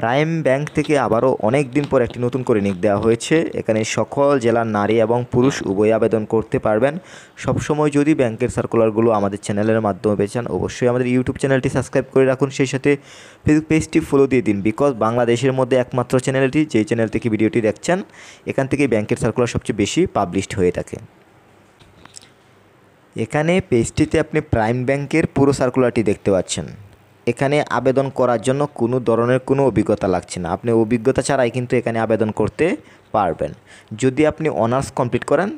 Prime bank থেকে আবারও অনেক দিন পর একটি নতুন করে নিয়োগ দেওয়া হয়েছে। এখানে সকল জেলার নারী এবং পুরুষ উভয় আবেদন করতে পারবেন। সবসময় যদি ব্যাংকের সার্কুলারগুলো আমাদের চ্যানেলের মাধ্যমে পেয়েছেন, অবশ্যই আমাদের ইউটিউব চ্যানেলটি সাবস্ক্রাইব করে রাখুন, সেই সাথে ফেসবুক পেজটি ফলো দিয়ে দিন। বিকজ বাংলাদেশের মধ্যে একমাত্র চ্যানেলটি, যেই চ্যানেল থেকে ভিডিওটি দেখছেন, এখান থেকে ব্যাংকের সার্কুলার সবচেয়ে বেশি পাবলিশড হয়ে থাকে। এখানে পেজটিতে আপনি প্রাইম ব্যাংকের পুরো সার্কুলারটি দেখতে পাচ্ছেন। এখানে আবেদন করার জন্য কোনো ধরনের কোনো অভিজ্ঞতা লাগছে না, আপনি অভিজ্ঞতা ছাড়াই কিন্তু এখানে আবেদন করতে পারবেন। যদি আপনি অনার্স কমপ্লিট করেন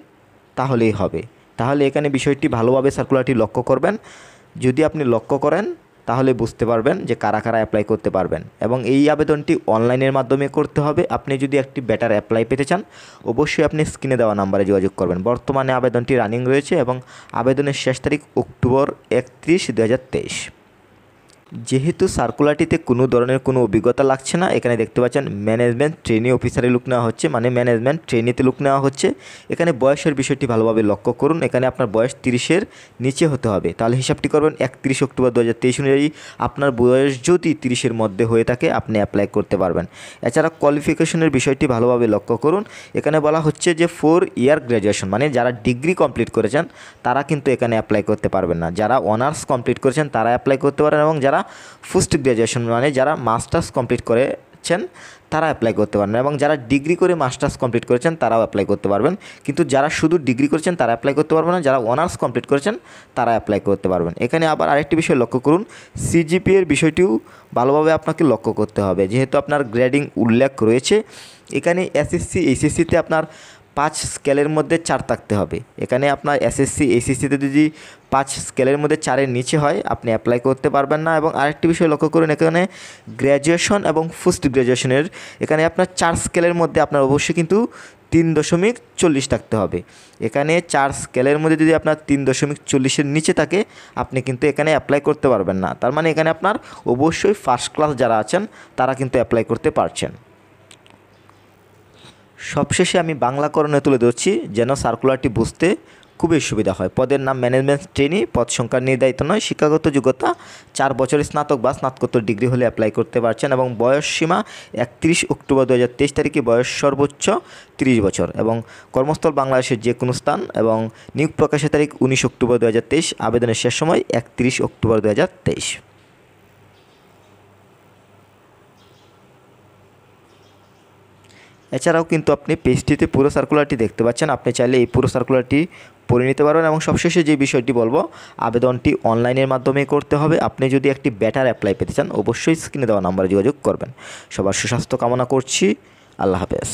তাহলেই হবে। তাহলে এখানে বিষয়টি ভালোভাবে সার্কুলারটি লক্ষ্য করবেন। যদি আপনি লক্ষ্য করেন তাহলে বুঝতে পারবেন যে কারা কারা অ্যাপ্লাই করতে পারবেন, এবং এই আবেদনটি অনলাইনের মাধ্যমে করতে হবে। আপনি যদি একটি বেটার অ্যাপ্লাই পেতে চান, অবশ্যই আপনি স্ক্রিনে দেওয়া নাম্বারে যোগাযোগ করবেন। বর্তমানে আবেদনটি রানিং রয়েছে এবং আবেদনের শেষ তারিখ অক্টোবর 31, 2023। যেহেতু সার্কুলারটিতে কোনো ধরনের কোনো অভিজ্ঞতা লাগছে না, এখানে দেখতে পাচ্ছেন ম্যানেজমেন্ট ট্রেনি অফিসারে লুক নেওয়া হচ্ছে, মানে ম্যানেজমেন্ট ট্রেনিতে লুক নেওয়া হচ্ছে। এখানে বয়সের বিষয়টি ভালোভাবে লক্ষ্য করুন। এখানে আপনার বয়স 30-এর নিচে হতে হবে। তাহলে হিসাবটি করবেন 31 অক্টোবর 2023 অনুযায়ী আপনার বয়স যদি 30-এর মধ্যে হয়ে থাকে আপনি অ্যাপ্লাই করতে পারবেন। এছাড়া কোয়ালিফিকেশনের বিষয়টি ভালোভাবে লক্ষ্য করুন। এখানে বলা হচ্ছে যে 4 ইয়ার গ্র্যাজুয়েশন, মানে যারা ডিগ্রি কমপ্লিট করেছেন তারা কিন্তু এখানে অ্যাপ্লাই করতে পারবেন না। যারা অনার্স কমপ্লিট করেছেন তারা অ্যাপ্লাই করতে পারেন, এবং যারা পোস্ট গ্র্যাজুয়েশন মানে যারা মাস্টার্স কমপ্লিট করেছেন তারা অ্যাপ্লাই করতে পারবেন, এবং যারা ডিগ্রি করে মাস্টার্স কমপ্লিট করেছেন তারাও অ্যাপ্লাই করতে পারবেন। কিন্তু যারা শুধু ডিগ্রি করেছেন তারা অ্যাপ্লাই করতে পারবেন না, যারা অনার্স কমপ্লিট করেছেন তারা অ্যাপ্লাই করতে পারবেন। এখানে আবার আরেকটি বিষয় লক্ষ্য করুন, সিজিপিএর বিষয়টিও ভালোভাবে আপনাকে লক্ষ্য করতে হবে। যেহেতু আপনার গ্রেডিং উল্লেখ রয়েছে, এখানে এসএসসি এইচএসসিতে আপনার 5 স্কেলের মধ্যে 4 থাকতে হবে। এখানে আপনার এসএসসি এইচএসসিতে যদি 5 স্কেলের মধ্যে 4-এর নিচে হয় আপনি অ্যাপ্লাই করতে পারবেন না। এবং আরেকটি বিষয় লক্ষ্য করুন, এখানে গ্র্যাজুয়েশন এবং পোস্ট গ্র্যাজুয়েশনের এখানে আপনার 4 স্কেলের মধ্যে আপনার অবশ্যই কিন্তু 3.40 থাকতে হবে। এখানে 4 স্কেলের মধ্যে যদি আপনার 3.40-এর নিচে থাকে আপনি কিন্তু এখানে অ্যাপ্লাই করতে পারবেন না। তার মানে এখানে আপনার অবশ্যই ফার্স্ট ক্লাস যারা আছেন তারা কিন্তু অ্যাপ্লাই করতে পারছেন। সবশেষে আমি বাংলাকরণে তুলে ধরছি যেন সার্কুলারটি বুঝতে খুবই সুবিধা হয়। পদের নাম ম্যানেজমেন্ট ট্রেনি, পদ সংখ্যা নির্ধারিত নয়, শিক্ষাগত যোগ্যতা 4 বছরের স্নাতক বা স্নাতকোত্তর ডিগ্রি হলে অ্যাপ্লাই করতে পারছেন, এবং বয়স সীমা 31 অক্টোবর 2023 তারিখে, বয়স সর্বোচ্চ 30 বছর, এবং কর্মস্থল বাংলাদেশের যে কোনো স্থান, এবং নিয়োগ প্রকাশের তারিখ 19 অক্টোবর 2023, আবেদনের শেষ সময় 31 অক্টোবর 2023। এছাড়াও কিন্তু আপনি পেজটিতে পুরো সার্কুলারটি দেখতে পাচ্ছেন। আপনি চাইলে এই পুরো সার্কুলারটি পড়ে নিতে পারবেন। এবং সবশেষে যে বিষয়টি বলবো, আবেদনটি অনলাইনের মাধ্যমে করতে হবে। আপনি যদি একটি বেটার অ্যাপ্লাই পেতে চান অবশ্যই স্ক্রিনে দেওয়া নাম্বারে যোগাযোগ করবেন। সবার সুস্বাস্থ্য কামনা করছি। আল্লাহ হাফেজ।